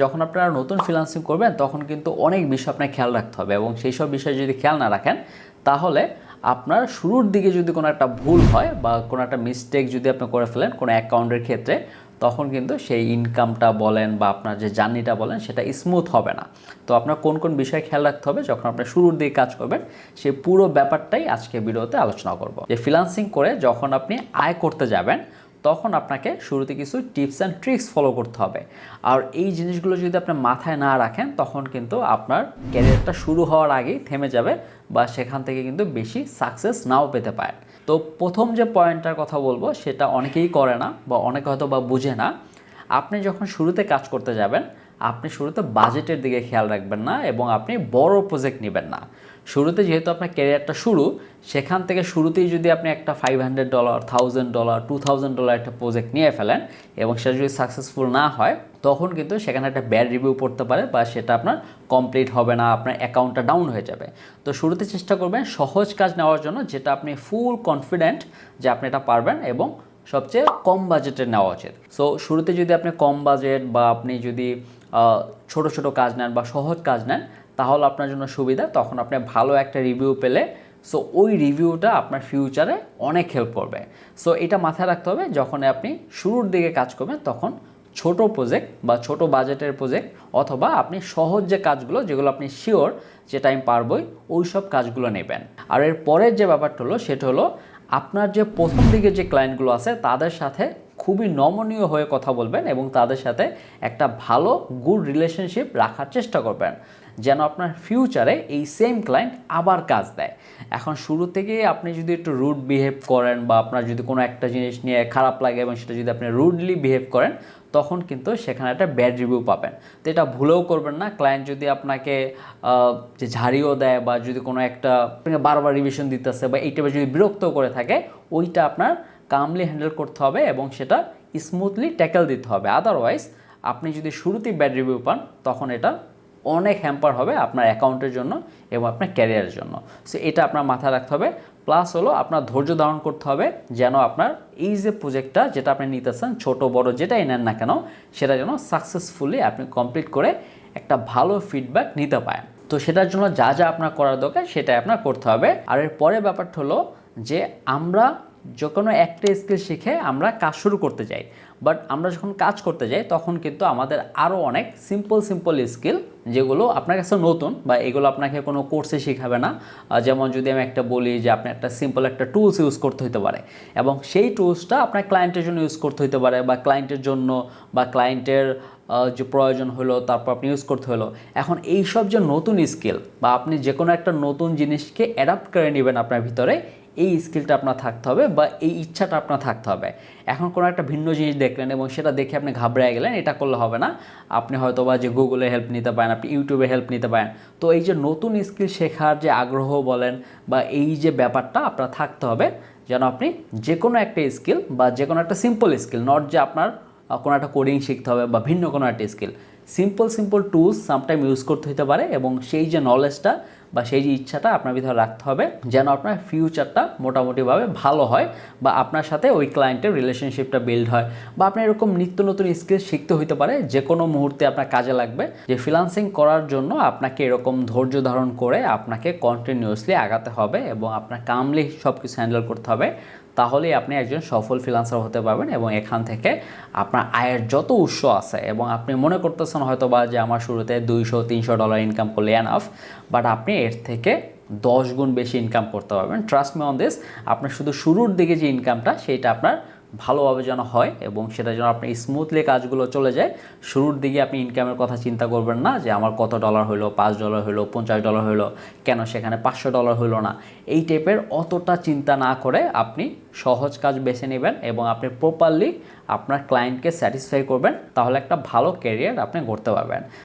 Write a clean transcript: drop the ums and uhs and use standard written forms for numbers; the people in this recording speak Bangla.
যখন আপনারা নতুন ফ্রিল্যান্সিং করবেন তখন কিন্তু অনেক বিষয় আপনাকে খেয়াল রাখতে হবে এবং সেই সব বিষয়ে যদি খেয়াল না রাখেন তাহলে আপনার শুরুর দিকে যদি কোনো একটা ভুল হয় বা কোনো একটা মিস্টেক যদি আপনি করে ফেলেন কোনো অ্যাকাউন্টের ক্ষেত্রে তখন কিন্তু সেই ইনকামটা বলেন বা আপনার যে জার্নিটা বলেন সেটা স্মুথ হবে না। তো আপনার কোন কোন বিষয়ে খেয়াল রাখতে হবে যখন আপনি শুরুর দিকে কাজ করবেন সেই পুরো ব্যাপারটাই আজকে ভিডিওতে আলোচনা করব। যে ফ্রিল্যান্সিং করে যখন আপনি আয় করতে যাবেন তখন আপনাকে শুরুতে কিছু টিপস অ্যান্ড ট্রিক্স ফলো করতে হবে। আর এই জিনিসগুলো যদি আপনি মাথায় না রাখেন তখন কিন্তু আপনার ক্যারিয়ারটা শুরু হওয়ার আগেই থেমে যাবে বা সেখান থেকে কিন্তু বেশি সাকসেস নাও পেতে পারেন। তো প্রথম যে পয়েন্টটার কথা বলবো সেটা অনেকেই করে না বা অনেকে হয়তো বা বুঝে না। আপনি যখন শুরুতে কাজ করতে যাবেন আপনি শুরুতে বাজেটের দিকে খেয়াল রাখবেন না এবং আপনি বড় প্রজেক্ট নেবেন না। শুরুতে যেহেতু আপনার ক্যারিয়ারটা শুরু, সেখান থেকে শুরুতেই যদি আপনি একটা $500, $1000, $2000 একটা প্রজেক্ট নিয়ে ফেলেন এবং সেটা যদি সাকসেসফুল না হয় তখন কিন্তু সেখানে একটা ব্যাড রিভিউ পড়তে পারে বা সেটা আপনার কমপ্লিট হবে না, আপনার অ্যাকাউন্টটা ডাউন হয়ে যাবে। তো শুরুতে চেষ্টা করবেন সহজ কাজ নেওয়ার জন্য যেটা আপনি ফুল কনফিডেন্ট যে আপনি এটা পারবেন এবং সবচেয়ে কম বাজেটের নেওয়া উচিত। সো শুরুতে যদি আপনি কম বাজেট বা আপনি যদি ছোট ছোট কাজ নেন বা সহজ কাজ নেন তাহলে আপনার জন্য সুবিধা, তখন আপনি ভালো একটা রিভিউ পেলে সো ওই রিভিউটা আপনার ফিউচারে অনেক হেল্প করবে। সো এটা মাথায় রাখতে হবে যখন আপনি শুরুর দিকে কাজ করবেন তখন ছোট প্রজেক্ট বা ছোট বাজেটের প্রজেক্ট অথবা আপনি সহজ যে কাজগুলো যেগুলো আপনি শিওর যেটা আমি পারবই ওই সব কাজগুলো নেবেন। আর এর পরের যে ব্যাপারটা হলো সেটা হলো আপনার যে প্রথম দিকে যে ক্লায়েন্টগুলো আছে তাদের সাথে খুবই নমনীয় হয়ে কথা বলবেন এবং তাদের সাথে একটা ভালো গুড রিলেশনশিপ রাখার চেষ্টা করবেন যেন আপনার ফিউচারে এই সেম ক্লায়েন্ট আবার কাজ দেয়। এখন শুরু থেকে আপনি যদি একটু রুড বিহেভ করেন বা আপনার যদি কোনো একটা জিনিস নিয়ে খারাপ লাগে এবং সেটা যদি আপনি রুডলি বিহেভ করেন তখন কিন্তু সেখানে একটা ব্যাড রিভিউ পাবেন। তো এটা ভুলেও করবেন না। ক্লায়েন্ট যদি আপনাকে যে ঝাড়িও দেয় বা যদি কোনো একটা বারবার রিভিশন দিতেছে বা এই টাইপের যদি বিরক্ত করে থাকে ওইটা আপনার কামলি হ্যান্ডেল করতে হবে এবং সেটা স্মুথলি ট্যাকেল দিতে হবে। আদারওয়াইজ আপনি যদি শুরুতেই ব্যাড রিভিউ পান তখন এটা অনেক হ্যাম্পার হবে আপনার অ্যাকাউন্টের জন্য এবং আপনার ক্যারিয়ারের জন্য। সো এটা আপনার মাথায় রাখতে হবে। প্লাস হলো আপনার ধৈর্য ধারণ করতে হবে যেন আপনার এই যে প্রজেক্টটা যেটা আপনি নিতেছেন ছোট বড় যেটাই নেন না কেন সেটা যেন সাকসেসফুলি আপনি কমপ্লিট করে একটা ভালো ফিডব্যাক নিতে পারেন। তো সেটার জন্য যা যা আপনার করার দরকার সেটাই আপনার করতে হবে। আর এর পরের ব্যাপারটা হলো যে আমরা যে কোনো একটা স্কিল শিখে আমরা কাজ শুরু করতে যাই, বাট আমরা যখন কাজ করতে যাই তখন কিন্তু আমাদের আরও অনেক সিম্পল স্কিল যেগুলো আপনার কাছে নতুন বা এগুলো আপনাকে কোনো কোর্সে শেখাবে না। যেমন যদি আমি একটা বলি যে আপনি একটা সিম্পল একটা টুলস ইউজ করতে হতে পারে এবং সেই টুলসটা আপনার ক্লায়েন্টের জন্য ইউজ করতে হতে পারে বা ক্লায়েন্টের জন্য বা ক্লায়েন্টের যে প্রয়োজন হলো তারপর আপনি ইউজ করতে হলো। এখন এই সব যে নতুন স্কিল বা আপনি যে কোনো একটা নতুন জিনিসকে অ্যাডাপ্ট করে নেবেন আপনার ভিতরে এই স্কিলটা আপনার থাকতে হবে বা এই ইচ্ছাটা আপনার থাকতে হবে। এখন কোনো একটা ভিন্ন জিনিস দেখলেন এবং সেটা দেখে আপনি ঘাবড়ে গেলেন, এটা করলে হবে না। আপনি হয়তো বা যে গুগলে হেল্প নিতে পারেন, আপনি ইউটিউবে হেল্প নিতে পারেন। তো এই যে নতুন স্কিল শেখার যে আগ্রহ বলেন বা এই যে ব্যাপারটা আপনার থাকতে হবে যেন আপনি যে কোনো একটা স্কিল বা যে কোনো একটা সিম্পল স্কিল, নট যে আপনার কোনো একটা কোডিং শিখতে হবে বা ভিন্ন কোনো একটা skill, simple tools sometime use করতে হতে পারে এবং সেই যে নলেজটা বা সেই যে ইচ্ছাটা আপনার ভিতরে রাখতে হবে যেন আপনার ফিউচারটা মোটামুটিভাবে ভালো হয় বা আপনার সাথে ওই ক্লায়েন্টের রিলেশনশিপটা বিল্ড হয় বা আপনি এরকম নিত্য নতুন স্কিল শিখতে হতে পারে যে কোনো মুহূর্তে আপনার কাজে লাগবে। যে ফ্রিল্যান্সিং করার জন্য আপনাকে এরকম ধৈর্য ধারণ করে আপনাকে কন্টিনিউয়াসলি আগাতে হবে এবং আপনার কামলি সব কিছু হ্যান্ডেল করতে হবে, তাহলেই আপনি একজন সফল ফ্রিল্যান্সার হতে পারবেন এবং এখান থেকে আপনার আয়ের যত উৎস আছে এবং আপনি মনে করতেছেন হয়তো বা যে আমার শুরুতে $200-300 ইনকাম করলে এনাফ, বাট আপনি এর থেকে 10 গুণ বেশি ইনকাম করতে পারবেন। Trust me on this. আপনার শুধু শুরুর দিকে যে ইনকামটা সেইটা আপনার ভালোভাবে যেন হয় এবং সেটা যেন আপনি স্মুথলি কাজগুলো চলে যায়। শুরুর দিকে আপনি ইনকামের কথা চিন্তা করবেন না যে আমার কত ডলার হলো, $5 হলো, $50 হলো, কেন সেখানে $500 হলো না। এই টাইপের অতটা চিন্তা না করে আপনি সহজ কাজ বেছে নেবেন এবং আপনি প্রপারলি আপনার ক্লায়েন্টকে স্যাটিসফাই করবেন, তাহলে একটা ভালো ক্যারিয়ার আপনি গড়তে পারবেন।